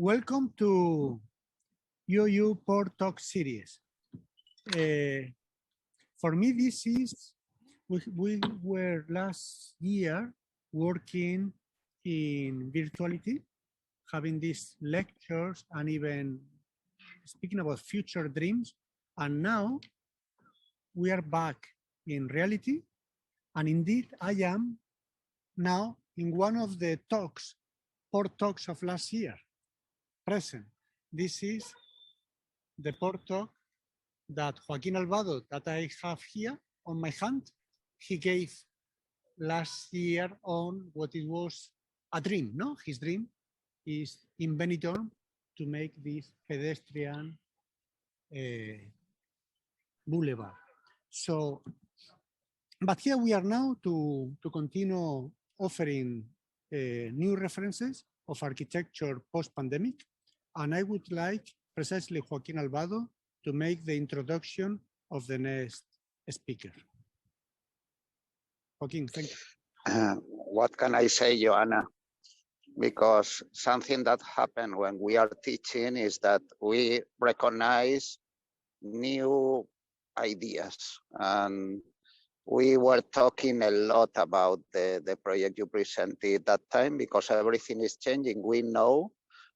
Welcome to UU Port Talk series. For me, this is, we were last year working in virtuality, having these lectures and even speaking about future dreams. And now we are back in reality. And indeed, I am now in one of the talks, port talks of last year, present. This is the port talk that Joaquín Albado, that I have here on my hand, he gave last year on what it was a dream, no? His dream is in Benidorm to make this pedestrian boulevard. So, but here we are now to continue offering new references of architecture post-pandemic. And I would like precisely Joaquín Albado to make the introduction of the next speaker. Joaquín, thank you. What can I say, Ioana? Because something that happened when we are teaching is that we recognize new ideas. And we were talking a lot about the project you presented that time because everything is changing. We know,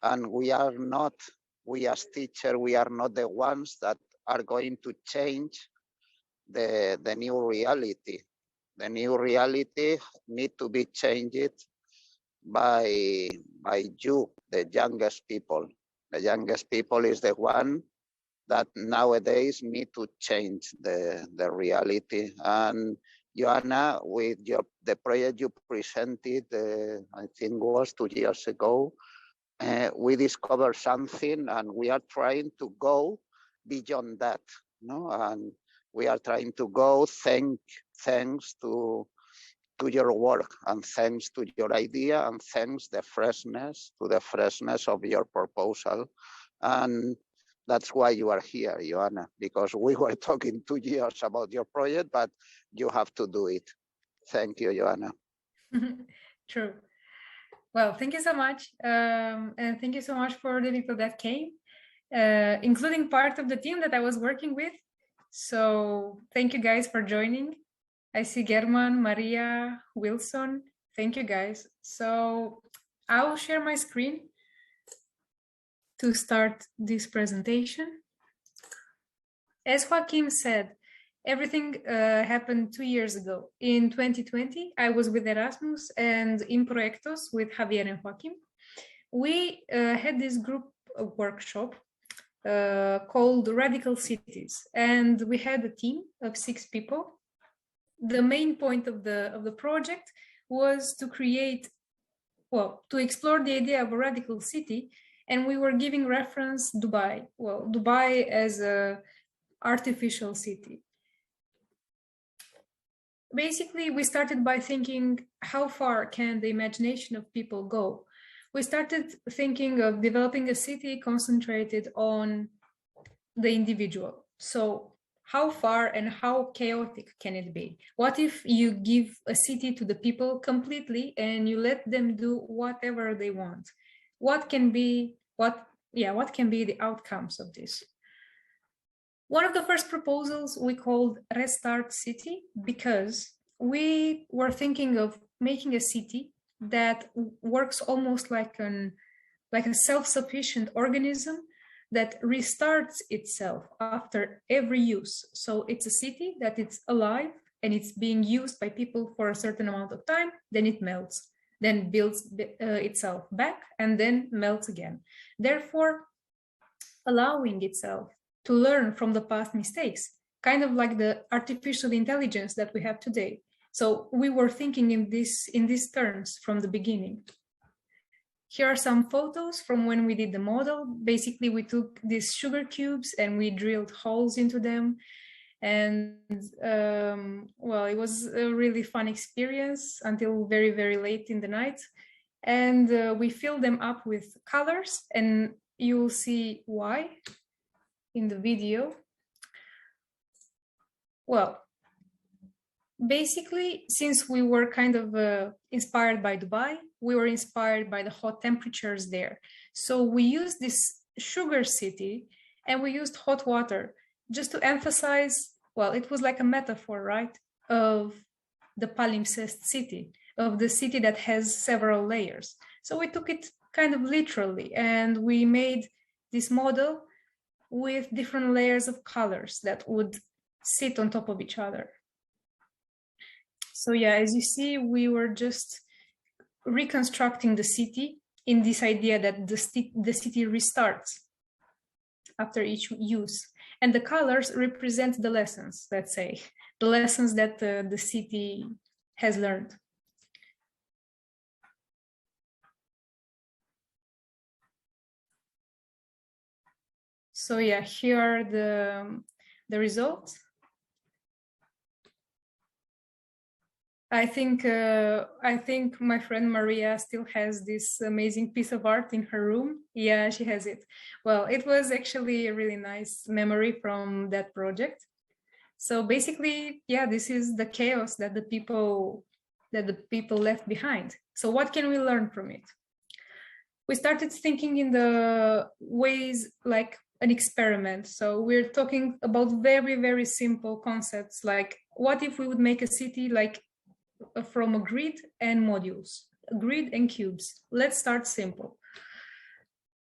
and we are not, we as teachers, we are not the ones that are going to change the new reality. The new reality need to be changed by you, the youngest people. The youngest people is the one that nowadays need to change the reality. And Ioana, with the project you presented, I think was 2 years ago, we discovered something and we are trying to go beyond that, no? And we are trying to go thanks to your work and thanks to your idea and thanks to the freshness of your proposal. And that's why you are here, Ioana, because we were talking 2 years about your project, but you have to do it. Thank you, Ioana. True. Well, thank you so much. And thank you so much for the people that came, including part of the team that I was working with. So thank you guys for joining. I see German, Maria, Wilson. Thank you guys. So I'll share my screen to start this presentation. As Joaquin said, everything happened 2 years ago. In 2020, I was with Erasmus and in Proyectos with Javier and Joaquin. We had this group workshop called Radical Cities, and we had a team of 6 people. The main point of the project was to create, well, to explore the idea of a radical city, and we were giving reference Dubai. Well, Dubai as a artificial city. Basically, we started by thinking, how far can the imagination of people go? We started thinking of developing a city concentrated on the individual. So how far and how chaotic can it be? What if you give a city to the people completely and you let them do whatever they want? What can be the outcomes of this? One of the first proposals we called Restart City because we were thinking of making a city that works almost like a self-sufficient organism that restarts itself after every use. So it's a city that it's alive and it's being used by people for a certain amount of time, then it melts, then builds itself back and then melts again. Therefore, allowing itself to learn from the past mistakes, kind of like the artificial intelligence that we have today. So we were thinking in these terms from the beginning. Here are some photos from when we did the model. Basically, we took these sugar cubes and we drilled holes into them. And well, it was a really fun experience until very, very late in the night. And we filled them up with colors, and you will see why in the video. Well, Basically, since we were kind of inspired by Dubai, we were inspired by the hot temperatures there. So we used this sugar city and we used hot water just to emphasize, well, it was like a metaphor, right, of the palimpsest city, of the city that has several layers. So we took it kind of literally and we made this model with different layers of colors that would sit on top of each other. So yeah, as you see, we were just reconstructing the city in this idea that the city restarts after each use. And the colors represent the lessons, let's say, the lessons that the city has learned. So yeah, here are the results. I think my friend Maria still has this amazing piece of art in her room. Yeah, she has it. Well, it was actually a really nice memory from that project. So basically, yeah, this is the chaos that the people left behind. So what can we learn from it? We started thinking in the ways like an experiment. So we're talking about very, very simple concepts like what if we would make a city like from a grid and modules, a grid and cubes. Let's start simple.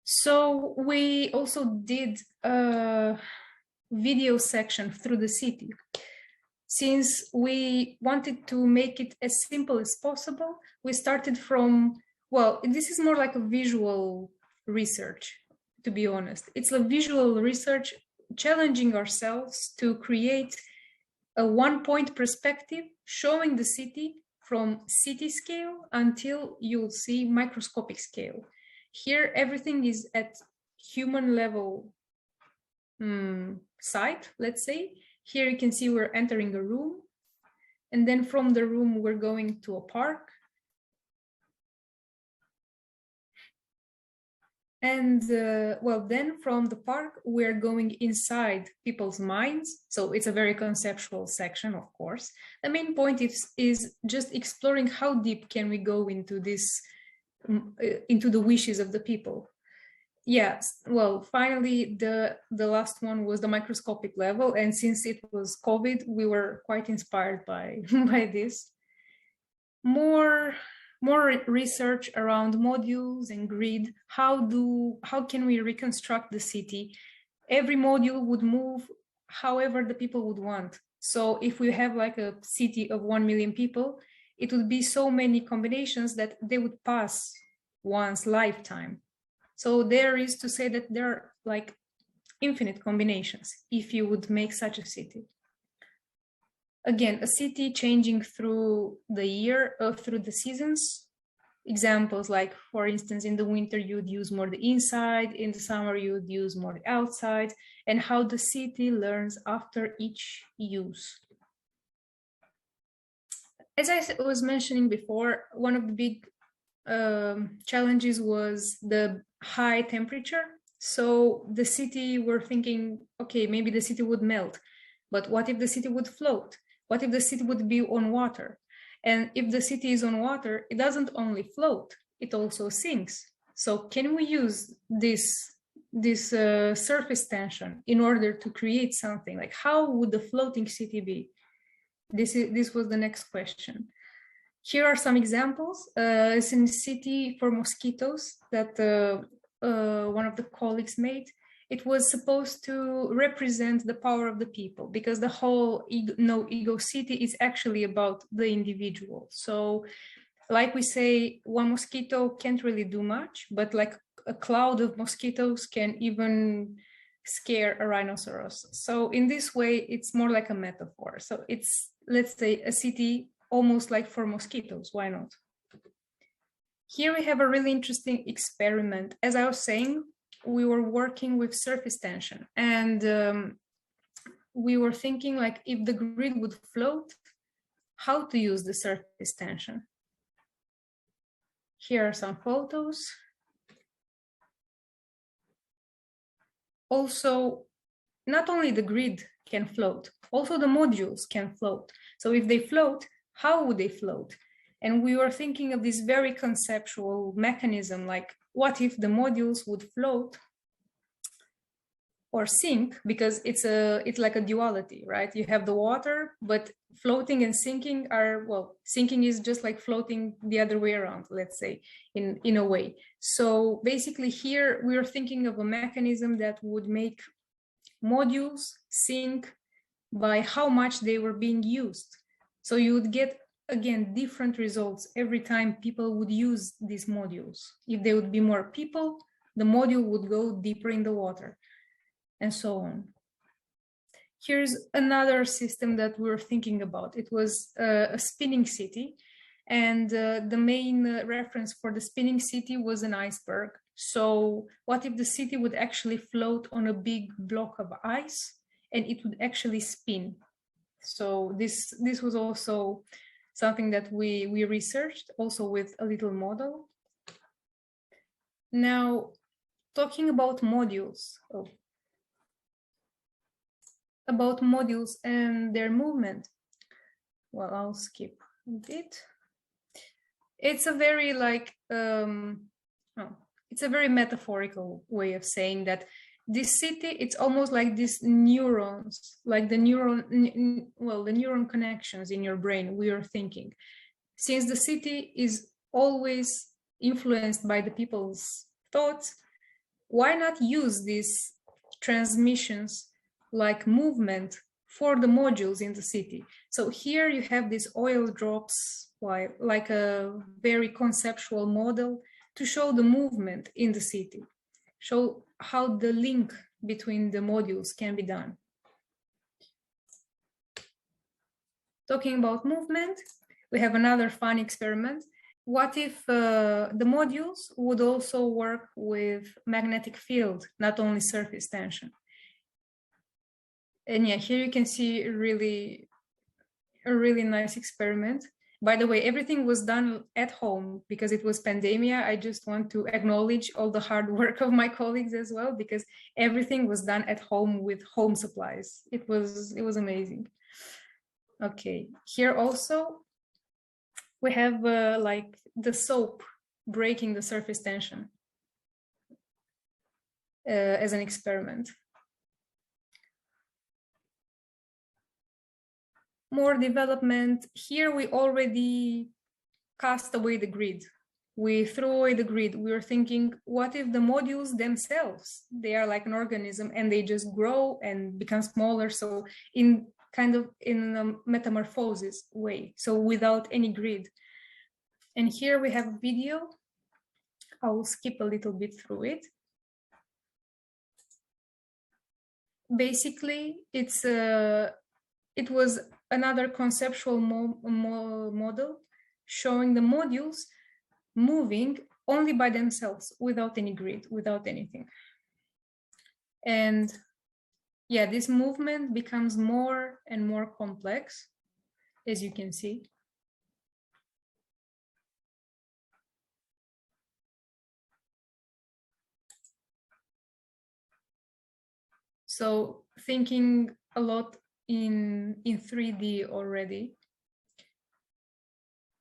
So we also did a video section through the city. Since we wanted to make it as simple as possible, we started from, well, this is more like a visual research, to be honest. It's a visual research challenging ourselves to create a one-point perspective showing the city from city scale until you'll see microscopic scale. Here, everything is at human level site, let's say. Here you can see we're entering a room, and then from the room we're going to a park. And well, then from the park, we're going inside people's minds. So it's a very conceptual section, of course. The main point is just exploring how deep can we go into this, into the wishes of the people. Yes, well, finally, the last one was the microscopic level. And since it was COVID, we were quite inspired by, by this. More research around modules and grid. How can we reconstruct the city? Every module would move however the people would want. So if we have like a city of 1 million people, it would be so many combinations that they would pass one's lifetime. So there is to say that there are like infinite combinations if you would make such a city. Again, a city changing through the year, through the seasons. Examples like, for instance, in the winter, you'd use more the inside, in the summer, you'd use more the outside, and how the city learns after each use. As I was mentioning before, one of the big challenges was the high temperature. So the city, we're thinking, okay, maybe the city would melt, but what if the city would float? What if the city would be on water? And if the city is on water, it doesn't only float, it also sinks. So can we use this surface tension in order to create something? Like, how would the floating city be? This was the next question. Here are some examples. It's in the city for mosquitoes that one of the colleagues made. It was supposed to represent the power of the people, because the whole no ego city is actually about the individual. So like we say, one mosquito can't really do much, but like a cloud of mosquitoes can even scare a rhinoceros. So in this way, it's more like a metaphor. So it's, let's say, a city almost like for mosquitoes. Why not? Here we have a really interesting experiment. As I was saying, we were working with surface tension, and we were thinking, like, if the grid would float, how to use the surface tension. Here are some photos. Also, not only the grid can float. Also, the modules can float. So if they float, how would they float? And we were thinking of this very conceptual mechanism, like what if the modules would float or sink, because it's like a duality, right? You have the water, but floating and sinking are, well, sinking is just like floating the other way around, let's say, in a way. So basically here we are thinking of a mechanism that would make modules sink by how much they were being used. So you would get, again, different results every time people would use these modules. If there would be more people, the module would go deeper in the water, and so on. Here's another system that we were thinking about. It was a spinning city, and the main reference for the spinning city was an iceberg. So what if the city would actually float on a big block of ice and it would actually spin? So this was also something that we researched, also with a little model. Now, talking about modules. About modules and their movement. Well, I'll skip a bit. It's a very it's a very metaphorical way of saying that this city, it's almost like these neurons, like the neuron connections in your brain. We are thinking, since the city is always influenced by the people's thoughts, why not use these transmissions like movement for the modules in the city? So here you have these oil drops, like a very conceptual model to show the movement in the city, show how the link between the modules can be done. Talking about movement, we have another fun experiment. What if the modules would also work with magnetic field, not only surface tension? And yeah, here you can see a really nice experiment. By the way, everything was done at home because it was pandemic. I just want to acknowledge all the hard work of my colleagues as well, because everything was done at home with home supplies. It was amazing. Okay, here also we have like the soap breaking the surface tension as an experiment. More development. Here we already cast away the grid. We threw away the grid. We were thinking, what if the modules themselves, they are like an organism and they just grow and become smaller? So in a metamorphosis way, so without any grid. And here we have a video. I will skip a little bit through it. Basically, it was another conceptual model showing the modules moving only by themselves, without any grid, without anything. And yeah, this movement becomes more and more complex, as you can see. So thinking a lot in 3D already,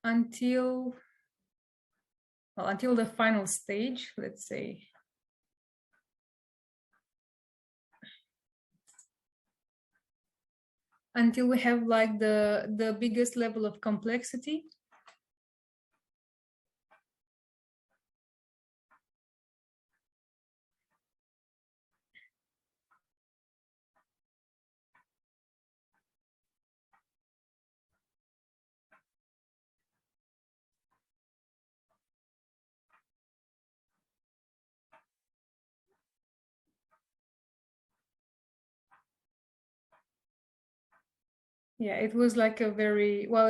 until the final stage, let's say. Until we have like the biggest level of complexity. Yeah, it was like it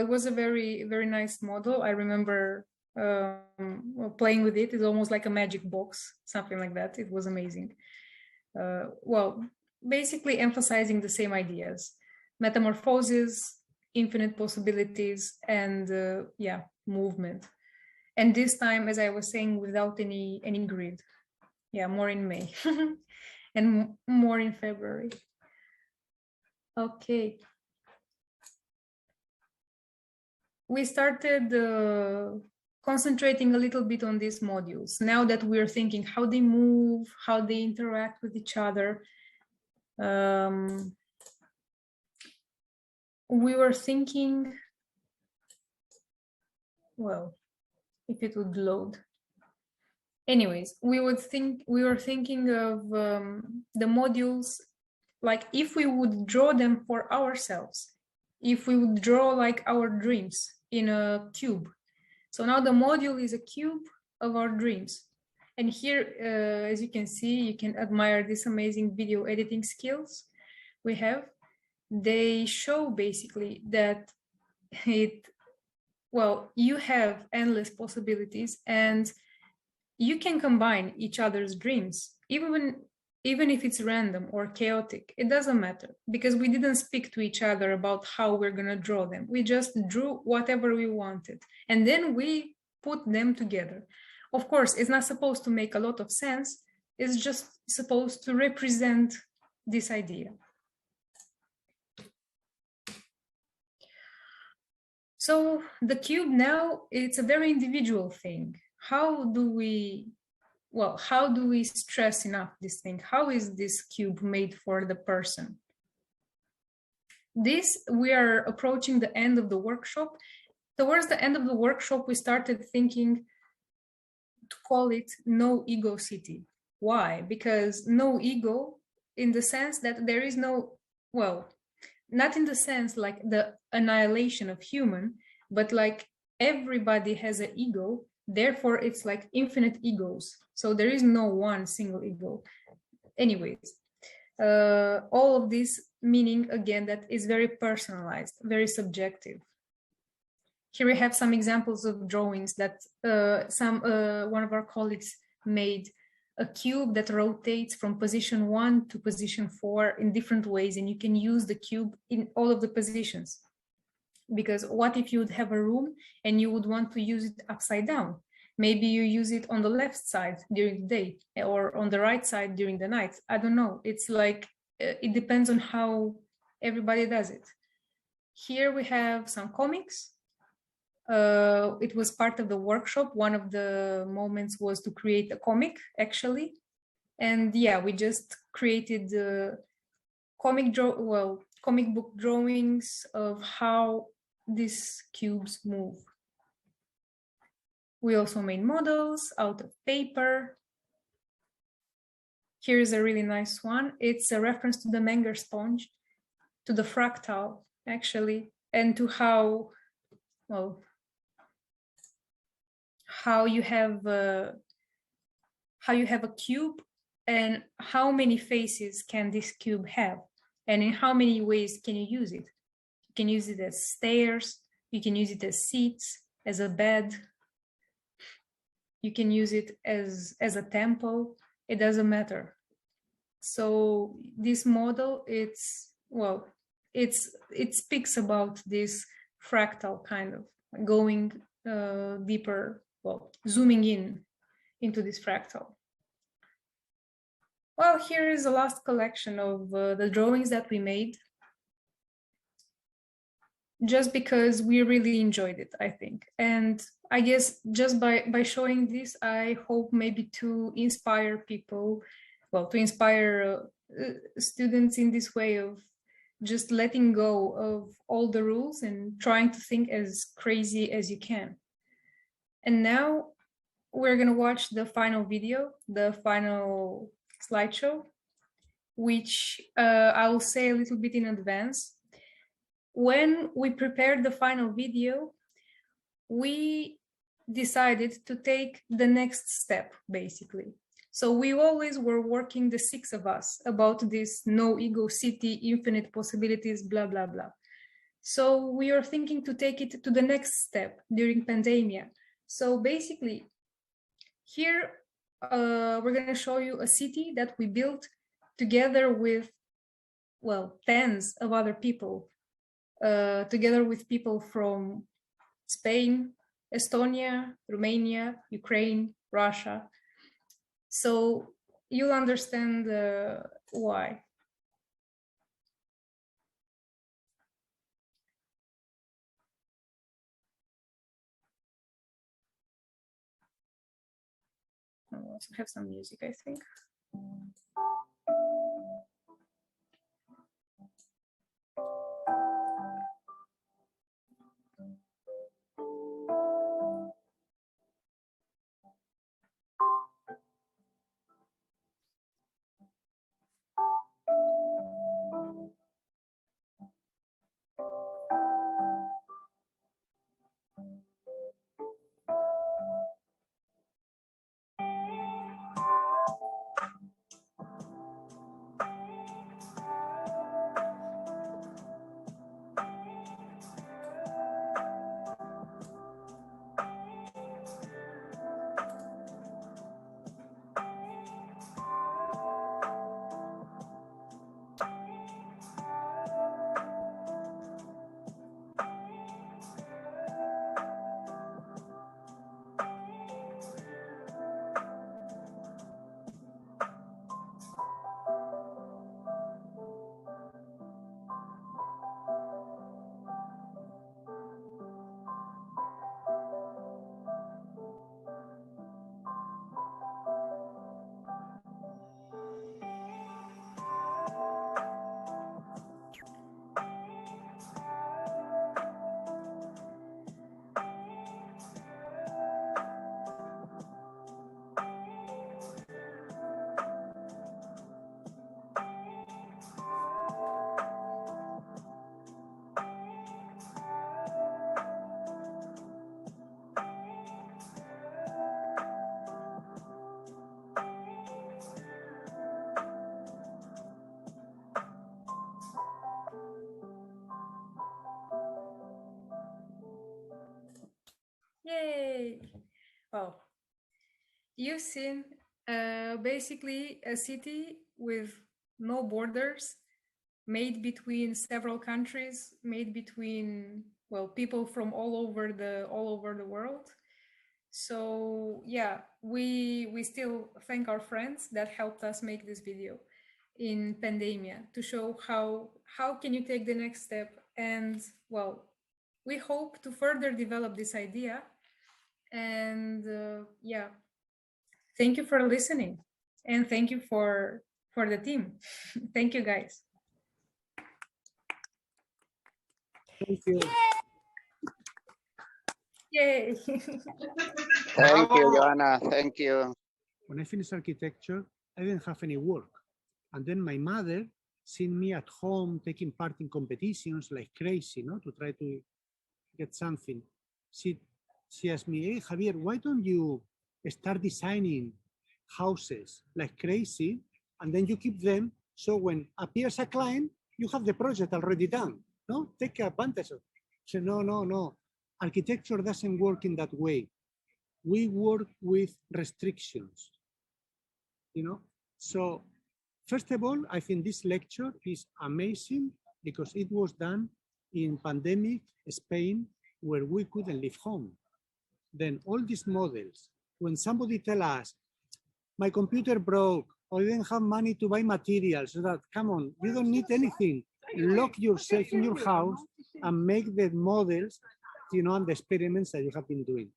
was a very, very nice model. I remember playing with it. It's almost like a magic box, something like that. It was amazing. Well, basically emphasizing the same ideas: metamorphosis, infinite possibilities, and yeah, movement. And this time, as I was saying, without any grid. Yeah, more in May and more in February. Okay. We started concentrating a little bit on these modules. Now that we're thinking how they move, how they interact with each other, we were thinking, well, if it would load. Anyways, we were thinking of the modules, like if we would draw them for ourselves, if we would draw like our dreams in a cube. So now the module is a cube of our dreams. And here, as you can see, you can admire these amazing video editing skills we have. They show basically that you have endless possibilities and you can combine each other's dreams, even if it's random or chaotic. It doesn't matter, because we didn't speak to each other about how we're going to draw them. We just drew whatever we wanted, and then we put them together. Of course, it's not supposed to make a lot of sense. It's just supposed to represent this idea. So the cube now, it's a very individual thing. How do we stress enough this thing? How is this cube made for the person? We are approaching the end of the workshop. Towards the end of the workshop, we started thinking to call it No Ego City. Why? Because no ego, in the sense that there is no, not in the sense like the annihilation of human, but like everybody has an ego. Therefore, it's like infinite egos. So there is no one single ego. Anyways, all of this meaning, again, that is very personalized, very subjective. Here we have some examples of drawings that one of our colleagues made a cube that rotates from position 1 to position 4 in different ways, and you can use the cube in all of the positions. Because what if you would have a room and you would want to use it upside down? Maybe you use it on the left side during the day or on the right side during the night. I don't know. It's like, it depends on how everybody does it. Here we have some comics. It was part of the workshop. One of the moments was to create a comic, actually. And yeah, we just created comic book drawings of how these cubes move. We also made models out of paper. Here's a really nice one. It's a reference to the Menger sponge, to the fractal, actually, and to how you have a cube and how many faces can this cube have, and in how many ways can you use it. You can use it as stairs, you can use it as seats, as a bed, you can use it as a temple. It doesn't matter. So this model, it speaks about this fractal kind of going deeper, zooming into this fractal. Well, here is the last collection of the drawings that we made, just because we really enjoyed it, I think. And I guess just by showing this, I hope maybe to inspire people, to inspire students in this way of just letting go of all the rules and trying to think as crazy as you can. And now we're going to watch the final video, the final slideshow, which I will say a little bit in advance. When we prepared the final video, we decided to take the next step, basically. So we always were working, the 6 of us, about this no ego city, infinite possibilities, blah, blah, blah. So we are thinking to take it to the next step during pandemia. So basically, here we're going to show you a city that we built together with, tens of other people, together with people from Spain, Estonia, Romania, Ukraine, Russia. So you'll understand why. also have some music, I think. Yay! Wow. You've seen basically a city with no borders, made between several countries, made between, well, people from all over the world. So yeah, we still thank our friends that helped us make this video in pandemia to show how can you take the next step. And well, we hope to further develop this idea. And yeah, thank you for listening, and thank you for the team. Thank you, guys. Thank you. Yay! Thank you, Ioana. Thank you. When I finished architecture, I didn't have any work. And then my mother seen me at home taking part in competitions like crazy, to try to get something. She asked me, hey, Javier, why don't you start designing houses like crazy, and then you keep them, so when appears a client, you have the project already done, no? Take advantage of it. I said, no. Architecture doesn't work in that way. We work with restrictions, So first of all, I think this lecture is amazing because it was done in pandemic Spain, where we couldn't leave home. Then all these models, when somebody tell us, my computer broke, or I didn't have money to buy materials, so that, come on, you don't need anything. Lock yourself in your house and make the models, and the experiments that you have been doing.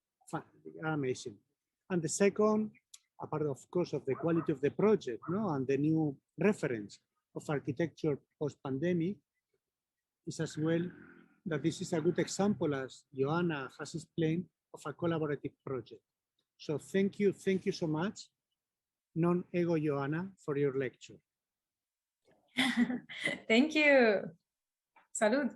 Amazing. And the second, apart of course of the quality of the project, and the new reference of architecture post-pandemic, is as well that this is a good example, as Ioana has explained, of a collaborative project. So thank you so much, non-ego Ioana, for your lecture. Thank you. Salud.